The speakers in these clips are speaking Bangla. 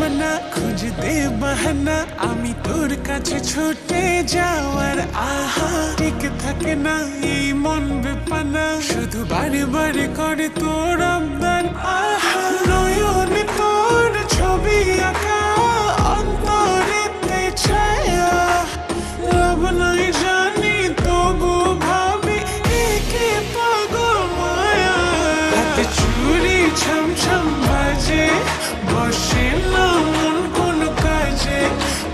সীমানা খুঁজতে বাহানা আমি তোর কাছে ছুটে যাওয়ার আহা ঠিক থাকে না এই মন বেপানা শুধু বারে বারে করে তোর আবদার আহা নয়নে তোর ছবি আঁকা অন্তরেতে ছায়া রব নাই জানি তবু ভাবি একে পাগল মায়া হাতে চুরি ছম ছম বাজে বসে না মন কোন কাজে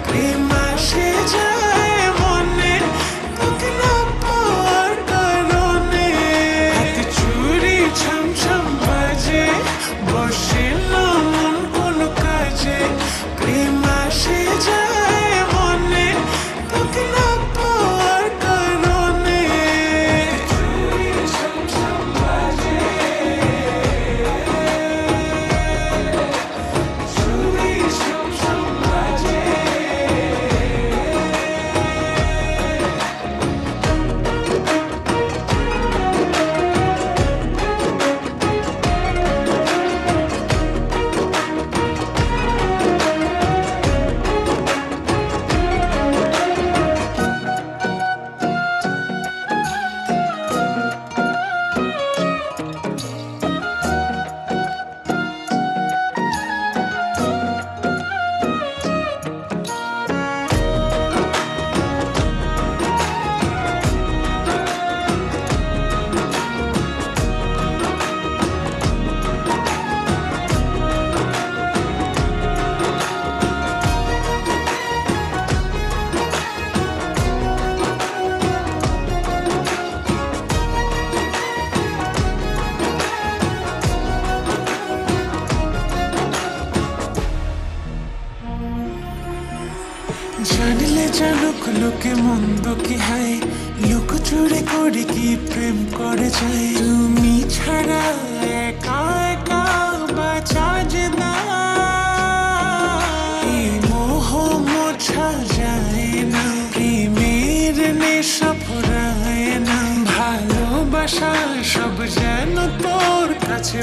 প্রেম আসে যায় মনে তোকে না পাওয়ার কারণে হাতে চুরি ছম ছম বাজে বসে না মন কোন কাজে প্রেম আসে যায় মনে তোকে না পাওয়ার কারণে চুরি ছম ছম বাজে চুরি ছম ছম বাজে জানলে জানুক লোকে মন্দ কি হায় লোক চুরে করে কি প্রেম করে যায় তুমি ছাড়া একা একা বাঁচা যে না এই মোহ মোছা যায় না প্রেমের নেশা ফুরায় না ভালোবাসা সব যেন তোর কাছে